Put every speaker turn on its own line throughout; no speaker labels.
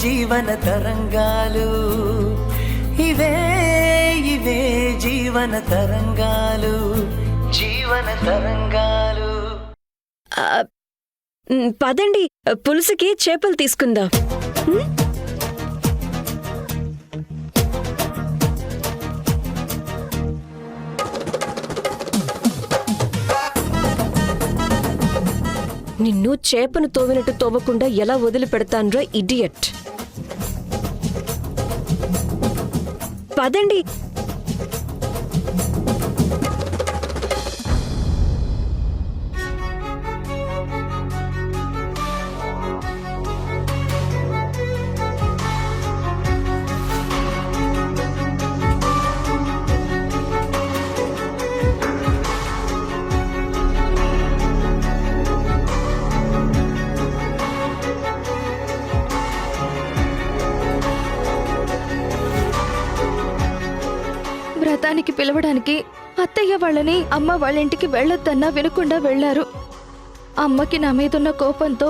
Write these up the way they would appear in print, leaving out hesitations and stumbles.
జీవన తరంగాలు, ఇవే ఇవే జీవన తరంగాలు, జీవన తరంగాలు.
పదండి, పులుసుకి చేపలు తీసుకుందాం. నిన్ను చేపను తోవినట్టు తోవకుండా ఎలా వదిలిపెడతాన్రా ఇడియట్. పదండి.
వ్రతానికి పిలవడానికి అత్తయ్య వాళ్ళని అమ్మ వాళ్ళింటికి వెళ్ళొద్దన్నా వినకుండా వెళ్లారు. అమ్మకి నా మీదున్న కోపంతో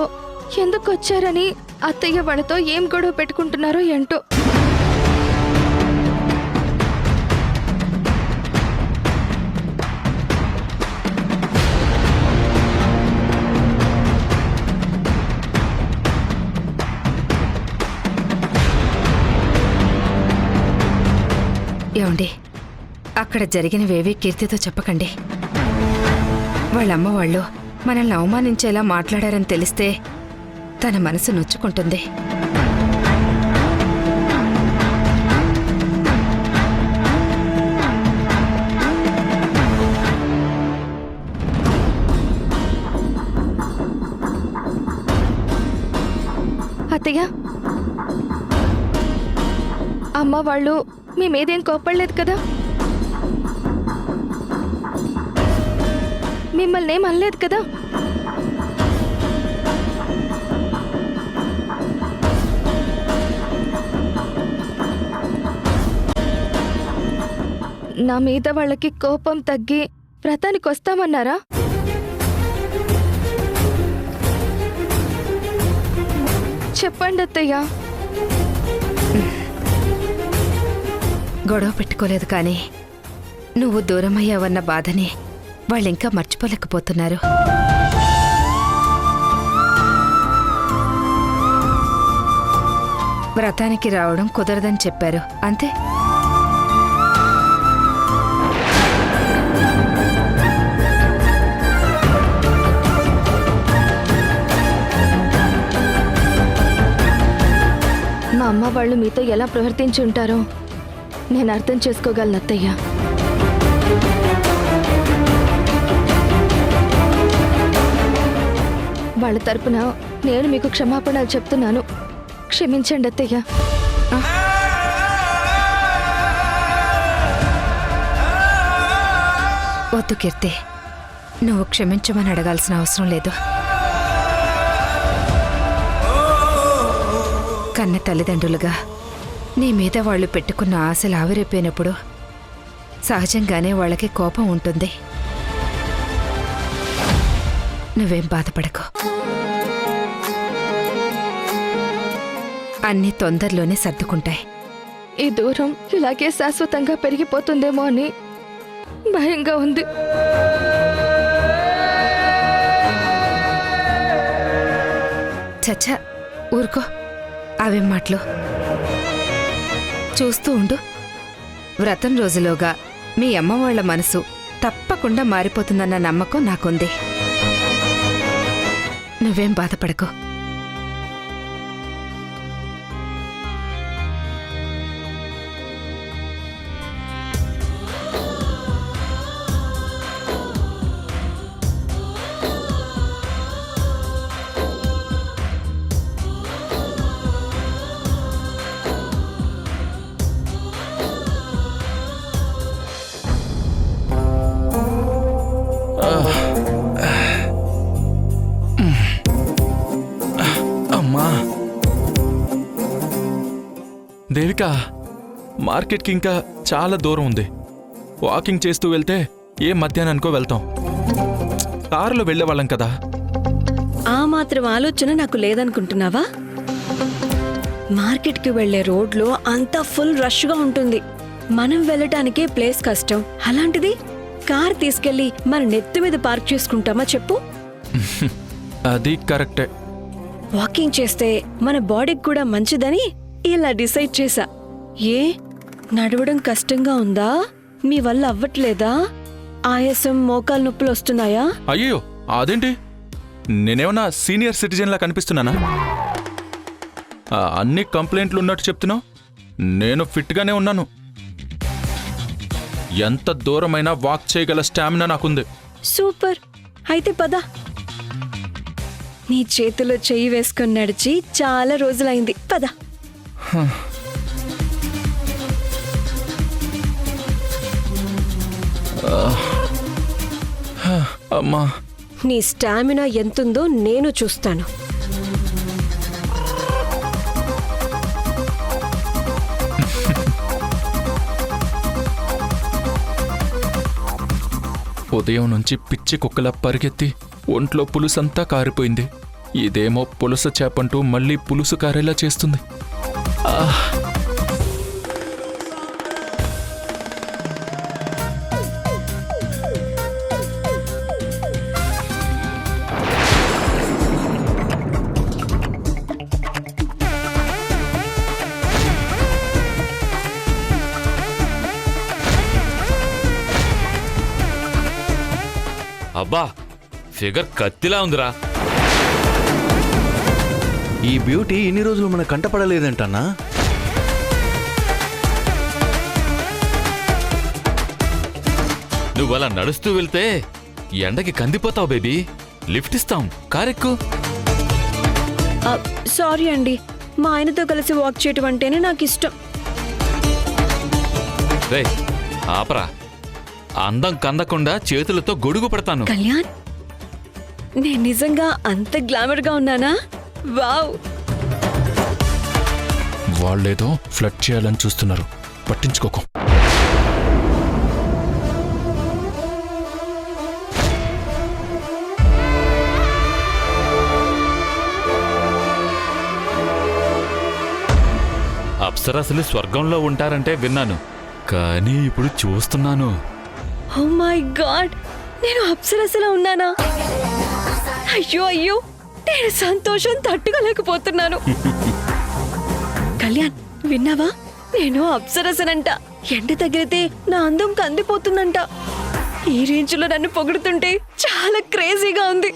ఎందుకొచ్చారని అత్తయ్య వాళ్ళతో ఏం గొడవ పెట్టుకుంటున్నారో ఏంటో.
ఏమండి, అక్కడ జరిగినవేవీ కీర్తితో చెప్పకండి. వాళ్ళమ్మ వాళ్ళు మనల్ని అవమానించేలా మాట్లాడారని తెలిస్తే తన మనసు నొచ్చుకుంటుంది.
అత్తయ్య, అమ్మ వాళ్ళు మీ మీదేం కోప్పడలేదు కదా? మిమ్మల్ని ఏం అనలేదు కదా? నా మీద వాళ్ళకి కోపం తగ్గి వ్రతానికి వస్తామన్నారా? చెప్పండి అత్తయ్య.
గొడవ పెట్టుకోలేదు కానీ నువ్వు దూరమయ్యావన్న బాధని వాళ్ళింకా మర్చిపోలేకపోతున్నారు. వ్రతానికి రావడం కుదరదని చెప్పారు, అంతే.
మా అమ్మ వాళ్ళు మీతో ఎలా ప్రవర్తించి ఉంటారో నేను అర్థం చేసుకోగలను అత్తయ్య. వాళ్ళ తరపున నేను మీకు క్షమాపణలు చెప్తున్నాను. క్షమించండి అత్తయ్య.
వద్దు కీర్తి, నువ్వు క్షమించమని అడగాల్సిన అవసరం లేదు. కన్న తల్లిదండ్రులుగా నీ మీద వాళ్ళు పెట్టుకున్న ఆశలు ఆవిరైపోయినప్పుడు సహజంగానే వాళ్ళకి కోపం ఉంటుంది. నువ్వేం బాధపడకు, అన్నీ తొందరలోనే సర్దుకుంటాయి.
ఈ దూరం ఇలాగే శాశ్వతంగా పెరిగిపోతుందేమో అని భయంగా ఉంది.
చచ్చా, ఊరుకో, అవేం మాటలు. చూస్తూ ఉండు, వ్రతం రోజులోగా మీ అమ్మ వాళ్ళ మనసు తప్పకుండా మారిపోతుందన్న నమ్మకం నాకుంది. నువ్వేం బాధపడకు.
అమ్మా దేవిక, మార్కెట్కి ఇంకా చాలా దూరం ఉంది. వాకింగ్ చేస్తూ వెళ్తే ఏ మధ్యాహ్నానికో వెళ్తాం. కారులో వెళ్ళేవాళ్ళం కదా.
ఆ మాత్రం ఆలోచన నాకు లేదనుకుంటున్నావా? మార్కెట్కి వెళ్లే రోడ్లో అంతా ఫుల్ రష్గా ఉంటుంది. మనం వెళ్ళటానికే ప్లేస్ కష్టం. అలాంటిది కార్ తీసుకెళ్లి మన నెత్తి మీద పార్క్ చేసుకుంటామా చెప్పు?
అది కరెక్టే.
వాకింగ్ చేస్తే మన బాడీకి కూడా మంచిదని ఇలా డిసైడ్ చేశా. ఏ నడవడం కష్టంగా ఉందా? మీ వల్ల అవ్వట్లేదా? ఆయాసం, మోకాలు నొప్పులు వస్తున్నాయా?
అయ్యో అదేంటి, నేనేమన్నా సీనియర్ సిటిజన్లా కనిపిస్తున్నానా? అన్ని కంప్లైంట్లు ఉన్నట్టు చెప్తున్నావు. నేను ఫిట్గానే ఉన్నాను. ఎంత దూరమైనా వాక్ చేయగల స్టామినా నాకుంది.
సూపర్. అయితే పద. నీ చేతిలో చెయ్యి వేసుకుని నడిచి చాలా రోజులైంది. పద.
అమ్మా,
నీ స్టామినా ఎంతుందో నేను చూస్తాను.
ఉదయం నుంచి పిచ్చి కుక్కలా పరిగెత్తి ఒంట్లో పులుసంతా కారిపోయింది. ఇదేమో పులస చేపంటూ మళ్ళీ పులుసు కారేలా చేస్తుంది.
అబ్బా, ఫిగర్ కత్తిలా ఉందిరా.
ఈ బ్యూటీ ఇన్ని రోజులు మన కంటపడలేదంటన్నా.
నువ్వు అలా నడుస్తూ వెళ్తే ఎండకి కందిపోతావు బేబీ. లిఫ్ట్ ఇస్తాం, కారెక్కు.
సారీ అండి, మా ఆయనతో కలిసి వాక్ చేయటం అంటేనే నాకు ఇష్టం.
రే ఆపరా, అందం కందకుండా చేతులతో గొడుగు పడతాను.
కళ్యాణ్, నేను నిజంగా అంత గ్లామర్ గా ఉన్నానా? వావ్.
వాళ్ళేదో ఫ్లడ్ చేయాలని చూస్తున్నారు, పట్టించుకోకు.
అప్సరసలు స్వర్గంలో ఉంటారంటే విన్నాను, కానీ ఇప్పుడు చూస్తున్నాను.
ఓ మై గాడ్, నేను అప్సరసలా ఉన్నానా? అయ్యో అయ్యో, నేను సంతోషం తట్టుకోలేకపోతున్నాను. కళ్యాణ్, విన్నావా? నేను అప్సరసనంట. ఎండ తగిలితే నా అందం కందిపోతుందంట. ఈ రేంజ్ లో నన్ను పొగుడుతుంటే చాలా క్రేజీగా ఉంది.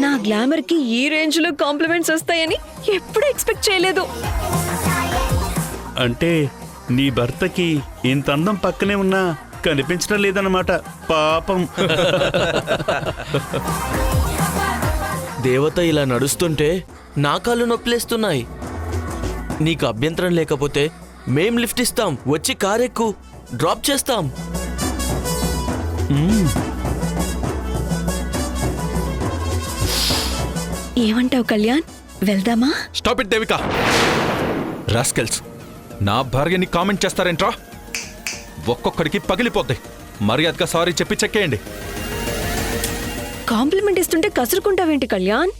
నా గ్లామర్ కి ఈ రేంజ్ లో కాంప్లిమెంట్స్ వస్తాయని ఎప్పుడూ ఎక్స్పెక్ట్ చేయలేదు.
అంటే నీ భర్తకి ఇంత అందం పక్కనే ఉన్నా కనిపించడం లేదన్నమాట. పాపం.
దేవత ఇలా నడుస్తుంటే నా కాళ్ళు నొప్పిలేస్తున్నాయి. నీకు అభ్యంతరం లేకపోతే మేం లిఫ్ట్ ఇస్తాం, వచ్చి కారెక్కు, డ్రాప్ చేస్తాం.
ఏమంటావు కళ్యాణ్, వెళ్దామా?
Stop it Devika. రాస్కెల్స్, నా భార్యని కామెంట్ చేస్తారేంట్రా? ఒక్కొక్కడికి పగిలిపోద్ది. మర్యాదగా సారీ చెప్పి చెక్కేయండి.
కాంప్లిమెంట్ ఇస్తుంటే కసురుకుంటావేంటి కళ్యాణ్?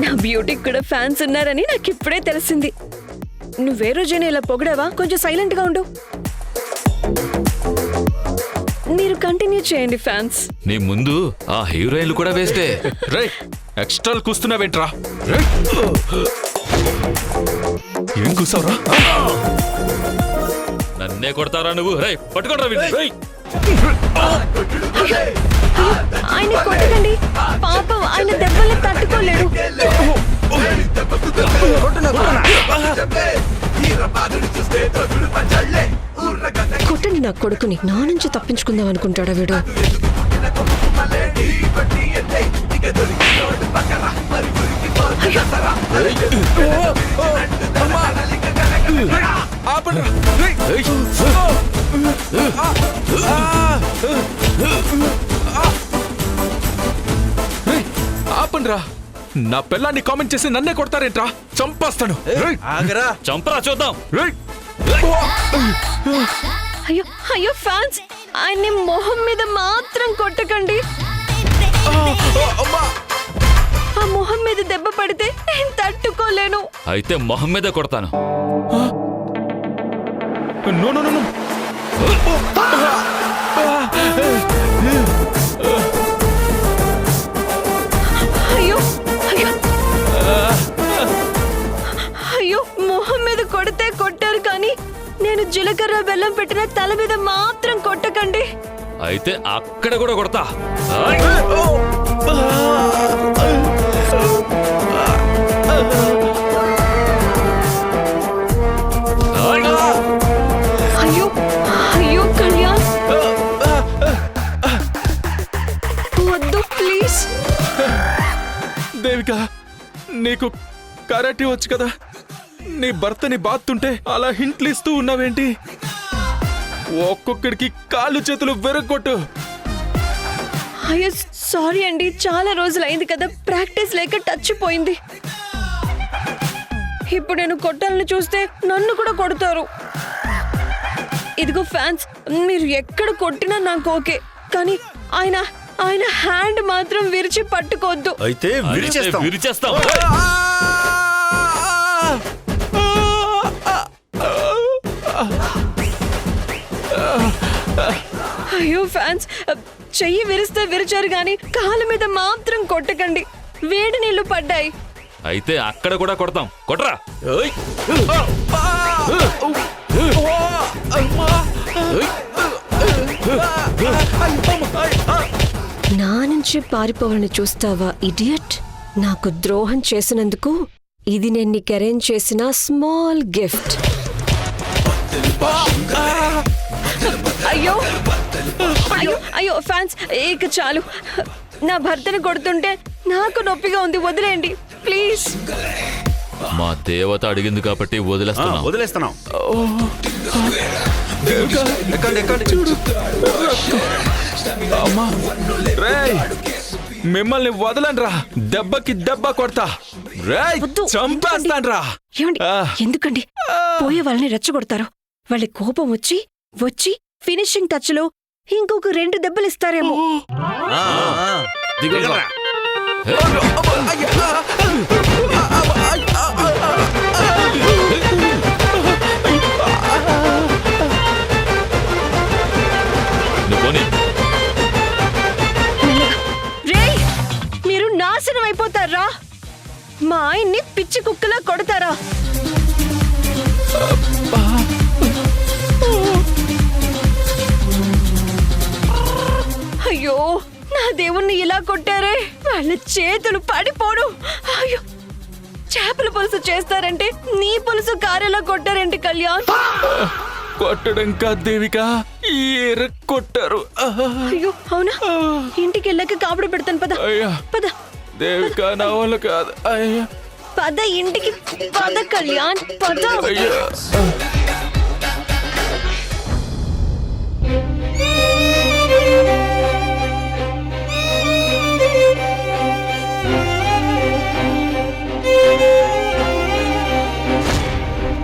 నా బ్యూటీకి కూడా ఫ్యాన్స్ ఉన్నారని నాకు ఇప్పుడే తెలిసింది. నువ్వే రోజైనా ఇలా పొగిడావా? కొంచెం సైలెంట్ గా ఉండు. మీరు కంటిన్యూ చేయండి ఫ్యాన్స్.
నీ ముందు ఆ హీరోయిన్లు కూడా వేస్తే.
రే, ఎక్స్ట్రాలు కూస్తున్నావేంట్రా? ఏం కూసావురా?
నన్నే కొడతారా నువ్వు? రే పట్టుకోండి వీడిని.
ఆయన కొట్టకండి, పాపం ఆయన దెబ్బల్ని తట్టుకోలేడు. కొట్టండి నా కొడుకుని. నా నుంచి తప్పించుకుందాం అనుకుంటాడా వీడు?
ఆపండ్రా. నా పిల్లాన్ని కామెంట్ చేసి నన్నే కొడతారేంట్రా? చంపేస్తాను.
ఆగరా,
చంపరా చూద్దాం.
అయ్యో అయ్యో ఫ్యాన్స్, ఆయన్ని మొహం మీద మాత్రం కొట్టకండి. ఆ మొహం మీద దెబ్బ పడి కొడితే నేను తట్టుకోలేను.
అయితే మొహం మీద కొడతాను.
No no no no.
అయ్యో అయ్యో అయ్యో, మొహం మీద కొడితే కొట్టారు కానీ నేను జీలకర్ర బెల్లం పెట్టిన తల మీద మాత్రం కొట్టకండి.
అయితే అక్కడ కూడా కొడతా. ఆయ్! ఆయ్!
అయ్యో అయ్యో కళ్యాణ్, వద్దు ప్లీజ్.
దేవిక, నీకు కరాటే వచ్చు కదా, నీ భర్తని బాత్తుంటే అలా హింట్లు ఇస్తూ ఉన్నావేంటి? ఒక్కొక్కడికి కాళ్ళు చేతులు వెరగొట్టు.
అయ్యో సారీ అండి, చాలా రోజులైంది కదా, ప్రాక్టీస్ లేక టచ్ పోయింది. ఇప్పుడు నేను కొట్టాలని చూస్తే నన్ను కూడా కొడతారు. ఇదిగో ఫ్యాన్స్, మీరు ఎక్కడ కొట్టినా నాకు ఓకే, కానీ ఆయన ఆయన హ్యాండ్ మాత్రం విరిచి పట్టుకోవద్దు.
అయితే
విరిచేస్తాం.
అయ్యో ఫ్యాన్స్, చెయ్యి విరిస్తే విరిచారు గాని కాళ్ళ మీద మాత్రం కొట్టకండి, వేడి నీళ్లు పడ్డాయి.
అయితే అక్కడ కూడా కొడతాం. కొట్రా.
నా నుంచి పారిపోవాలని చూస్తావా ఇడియట్? నాకు ద్రోహం చేసినందుకు ఇది నేను నీకు అరేంజ్ చేసిన స్మాల్ గిఫ్ట్. అయ్యో అయ్యో అయ్యో ఫ్యాన్స్, ఇక చాలు. నా భర్తను కొడుతుంటే నాకు నొప్పిగా ఉంది, వదిలేయండి ప్లీజ్.
మా దేవత అడిగింది కాబట్టి
వదిలేస్తున్నాం.
అమ్మా రేయ్, మిమ్మల్ని వదలనరా, దెబ్బకి దెబ్బ కొడతా. రేయ్,
వద్దు,
చంపేస్తాన్రా.
ఏమండి, ఎందుకండి పోయే వాళ్ళని రెచ్చగొడతారు? వాళ్ళ కోపం వచ్చి ఫినిషింగ్ టచ్ లో ఇంకొక 2 దెబ్బలు ఇస్తారేమో.
దిగురా.
రేయ్, మీరు నాశనం అయిపోతారా? మా ఆయన్ని పిచ్చి కుక్కలా కొడతారా? అయ్యో, నా దేవుణ్ణి ఇలా కొట్టారే, వాళ్ళ చేతులు పడిపోడు. అయ్యో, చేపల పులుసు చేస్తారంటే నీ పులుసు కారేలా కొట్టారేంటి కళ్యాణ్?
కొట్టడం కాదు దేవిక, కొట్టారు.
అయ్యో అవునా, ఇంటికి వెళ్ళాక కాపుడు పెడతాను, పద
అయ్యా
పద
దేవిక, నా వల్ల కాదు. అయ్యా
పద, ఇంటికి పద కళ్యాణ్, పద.
అయ్యా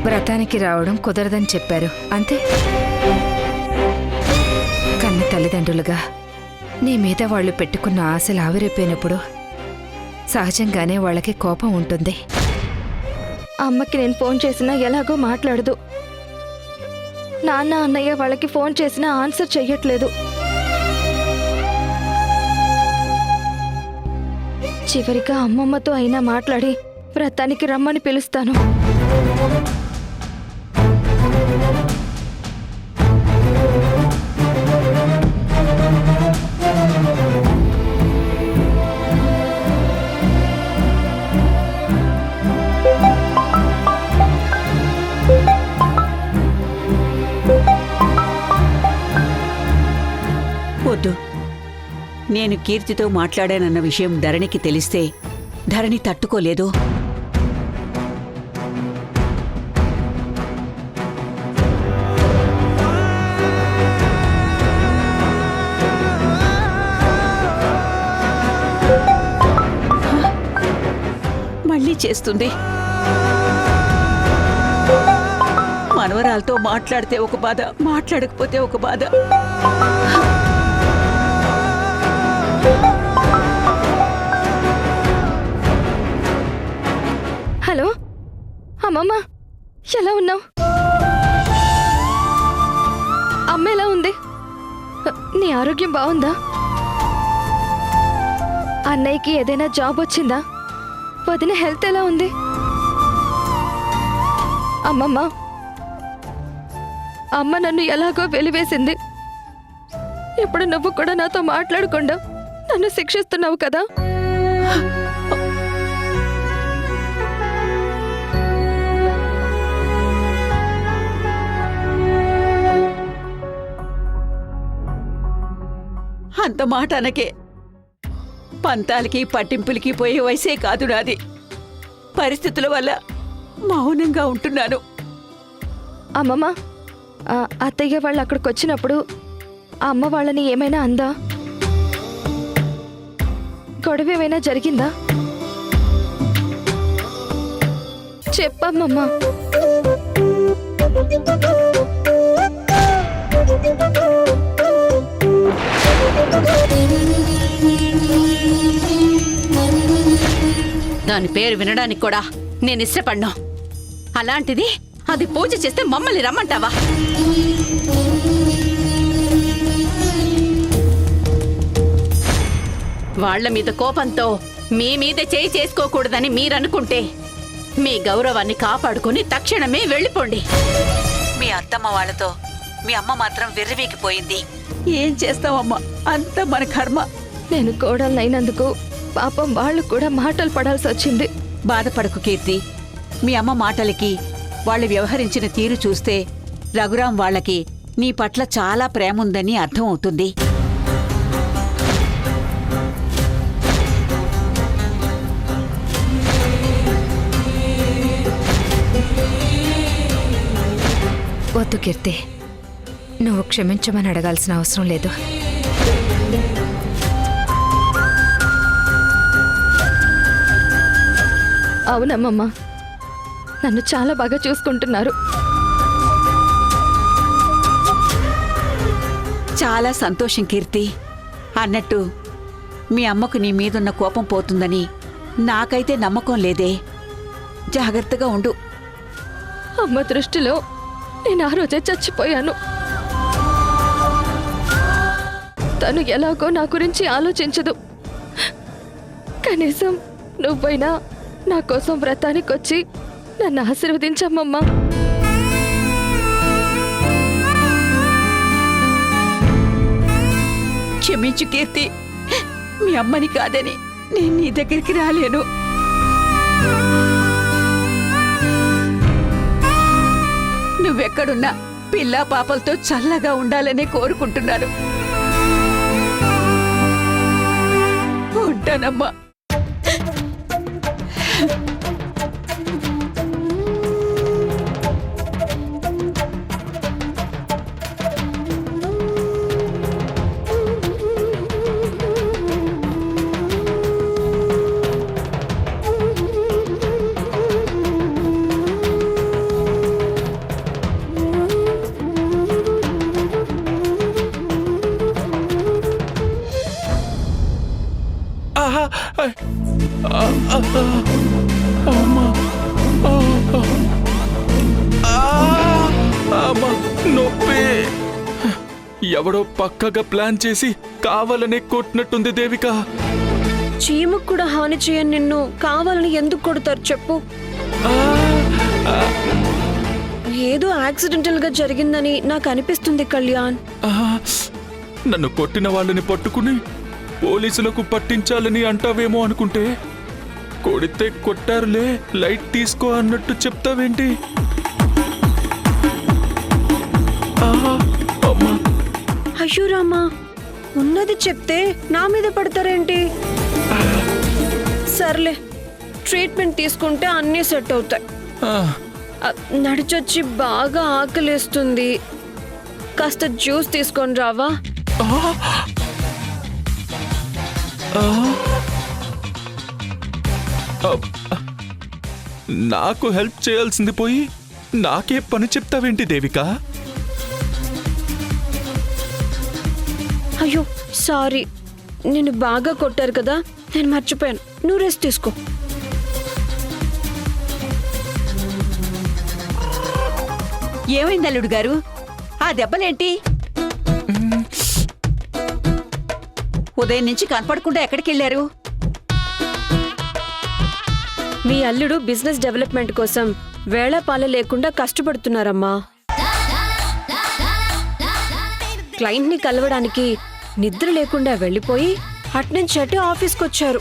వ్రతానికి రావడం కుదరదని చెప్పారు అంతే. కన్న తల్లిదండ్రులుగా నీ మీద వాళ్ళు పెట్టుకున్న ఆశలు ఆవిరైపోయినప్పుడు సహజంగానే వాళ్ళకి కోపం ఉంటుంది.
అమ్మకి నేను ఫోన్ చేసినా ఎలాగో మాట్లాడదు. నాన్న అన్నయ్య వాళ్ళకి ఫోన్ చేసినా ఆన్సర్ చెయ్యట్లేదు. చివరిగా అమ్మమ్మతో అయినా మాట్లాడి వ్రతానికి రమ్మని పిలుస్తాను.
వద్దు, నేను కీర్తితో మాట్లాడానన్న విషయం ధరణికి తెలిస్తే ధరణి తట్టుకోలేదు. మళ్ళీ చేస్తుంది. మనవరాలతో మాట్లాడితే ఒక బాధ, మాట్లాడకపోతే ఒక బాధ.
హలో అమ్మమ్మ, ఎలా ఉన్నావు? అమ్మ ఎలా ఉంది? నీ ఆరోగ్యం బాగుందా? అన్నయ్యకి ఏదైనా జాబ్ వచ్చిందా? వదిన హెల్త్ ఎలా ఉంది? అమ్మమ్మ, అమ్మ నన్ను ఎలాగో వెలివేసింది. ఇప్పుడు నువ్వు కూడా నాతో మాట్లాడకుండా నన్ను శిక్షిస్తున్నావు కదా.
అంత మాట అనకే. పంతాలకి పట్టింపులకి పోయే వయసే కాదు నాది. పరిస్థితుల వల్ల మౌనంగా ఉంటున్నాను.
అమ్మమ్మ, అత్తయ్య వాళ్ళు అక్కడికి వచ్చినప్పుడు అమ్మ వాళ్ళని ఏమైనా అందా? గొడవ ఏమైనా జరిగిందా? చెప్పమ్మమ్మా.
దాని పేరు వినడానికి కూడా నేను ఇష్టపడ్ను. అలాంటిది అది పూజ చేస్తే మమ్మల్ని రమ్మంటావా? వాళ్ల మీద కోపంతో మీ మీద చేయి చేసుకోకూడదని మీరనుకుంటే మీ గౌరవాన్ని కాపాడుకుని తక్షణమే వెళ్ళిపోండి.
మీ అత్తమ్మ వాళ్ళతో మీ అమ్మ మాత్రం విర్రవీగిపోయింది. ఏం చేస్తావమ్మా, అంత మన కర్మ.
నేను కోడలైనందుకు పాపం వాళ్ళు కూడా మాటలు పడాల్సి వచ్చింది.
బాధపడకు కీర్తి. మీ అమ్మ మాటలకి వాళ్ళు వ్యవహరించిన తీరు చూస్తే రఘురాం వాళ్ళకి నీ పట్ల చాలా ప్రేమ ఉందని అర్థం అవుతుంది.
వద్దు కీర్తి, నువ్వు క్షమించమని అడగాల్సిన అవసరం లేదు.
అవునమ్మమ్మ, నన్ను చాలా బాగా చూసుకుంటున్నారు.
చాలా సంతోషం కీర్తి. అన్నట్టు మీ అమ్మకు నీ మీదున్న కోపం పోతుందని నాకైతే నమ్మకం లేదే. జాగ్రత్తగా ఉండు.
అమ్మ దృష్టిలో నేను ఆ రోజే చచ్చిపోయాను. తను ఎలాగో నా గురించి ఆలోచించదు. కనీసం నువ్వైనా నా కోసం వ్రతానికి వచ్చి నన్ను ఆశీర్వదించమ్మమ్మా.
క్షమించు కీర్తి. మీ అమ్మని కాదని నేను నీ దగ్గరికి రాలేను. నువ్వెక్కడున్నా పిల్లా పాపలతో చల్లగా ఉండాలనే కోరుకుంటున్నాను. ఉంటానమ్మా.
నొప్పి. ఎవడో పక్కగా ప్లాన్ చేసి కావాలనే కొట్టినట్టుంది దేవిక.
చీమకు కూడా హాని చేయని నిన్ను కావాలని ఎందుకు కొడతారు చెప్పు? ఏదో యాక్సిడెంటల్ గా జరిగిందని నాకు అనిపిస్తుంది కళ్యాణ్.
నన్ను కొట్టిన వాళ్ళని పట్టుకుని పోలీసులకు పట్టించాలని అంటావేమో అనుకుంటే కొడితే కొట్టారులే లైట్ తీసుకో అన్నట్టు చెప్తావేంటి?
అయ్యో రామా, ఉన్నది చెప్తే నా మీద పడతారేంటి? సర్లే, ట్రీట్మెంట్ తీసుకుంటే అన్నీ సెట్ అవుతాయి. నడిచొచ్చి బాగా ఆకలేస్తుంది. కాస్త జ్యూస్ తీసుకొని రావా?
నాకు హెల్ప్ చేయాల్సింది పోయి నాకే పని చెప్తావేంటి దేవిక?
అయ్యో సారీ, నిన్ను బాగా కొట్టారు కదా, నేను మర్చిపోయాను. నువ్వు రెస్ట్ తీసుకో.
ఏమైంది అల్లుడు గారు? ఆ దెబ్బలేంటి? ఉదయం నుంచి కనపడకుండా ఎక్కడికెళ్లారు?
మీ అల్లుడు బిజినెస్ డెవలప్మెంట్ కోసం వేళాపాల లేకుండా కష్టపడుతున్నారమ్మా. క్లయింట్ ని కలవడానికి నిద్ర లేకుండా వెళ్ళిపోయి అట్నుంచి అటు ఆఫీస్కొచ్చారు.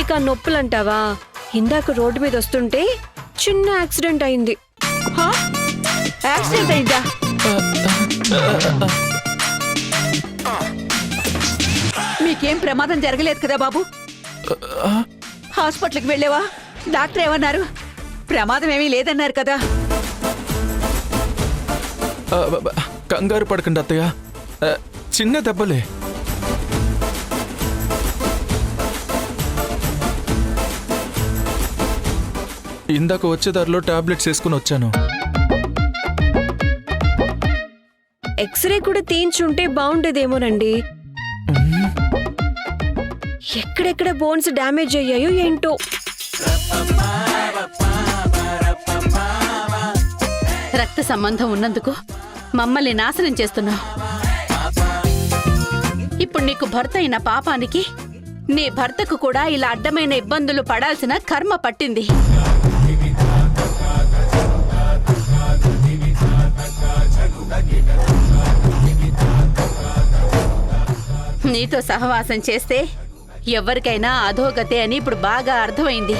ఇక నొప్పులంటావా, ఇందాక రోడ్డు మీద వస్తుంటే చిన్న యాక్సిడెంట్ అయింది.
హా? యాక్సిడెంట్ అయిందా? మీకేం ప్రమాదం జరగలేదు కదా బాబు? హాస్పిటల్కి వెళ్ళేవా? డాక్టర్ ఏమన్నారు? ప్రమాదం ఏమీ లేదన్నారు కదా?
కంగారు పడకండి అత్తయ్య, చిన్న దెబ్బలే. ఇందాక వచ్చేదారిలో టాబ్లెట్స్ వేసుకుని వచ్చాను.
ఎక్స్రే కూడా తీయించుంటే బాగుండేదేమోనండి. ఎక్కడెక్కడ బోన్స్ డ్యామేజ్ అయ్యాయో ఏంటో.
రక్త సంబంధం ఉన్నందుకు మమ్మల్ని నాశనం చేస్తున్నావు. ఇప్పుడు నీకు భర్త అయిన పాపానికి నీ భర్తకు కూడా ఇలా అడ్డమైన ఇబ్బందులు పడాల్సిన కర్మ పట్టింది. నీతో సహవాసం చేస్తే ఎవరికైనా అధోగతే అని ఇప్పుడు బాగా అర్థమైంది.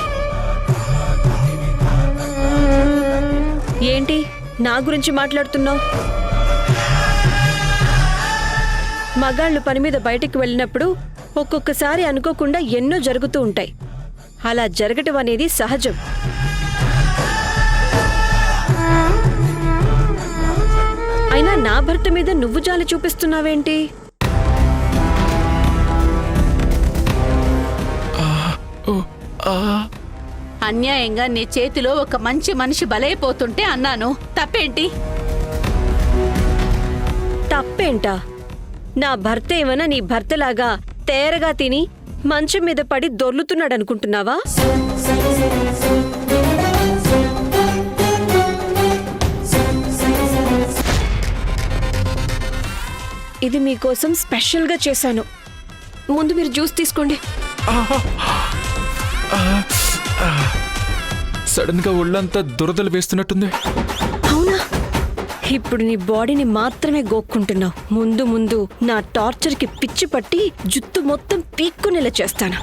ఏంటి నా గురించి మాట్లాడుతున్నావు? మగాళ్ళు పని మీద బయటికి వెళ్ళినప్పుడు ఒక్కొక్కసారి అనుకోకుండా ఎన్నో జరుగుతూ ఉంటాయి. అలా జరగటం అనేది సహజం. అయినా నా భర్త మీద నువ్వు జాలి చూపిస్తున్నావేంటి?
అన్యాయంగా నీ చేతిలో ఒక మంచి మనిషి బలైపోతుంటే అన్నాను. తప్పేంటి?
తప్పేంటా? నా భర్త ఏమన్నా నీ భర్తలాగా తేరగా తిని మంచం మీద పడి దొర్లుతున్నాడనుకుంటున్నావా? ఇది మీకోసం స్పెషల్గా చేశాను. ముందు మీరు జ్యూస్ తీసుకోండి.
సడన్ గా ఒళ్ళంతా దురదలు వేస్తున్నట్టుంది.
అవునా? ఇప్పుడు నీ బాడీని మాత్రమే గోక్కుంటున్నావు. ముందు ముందు నా టార్చర్కి పిచ్చి పట్టి జుత్తు మొత్తం పీక్కునేలా చేస్తాను.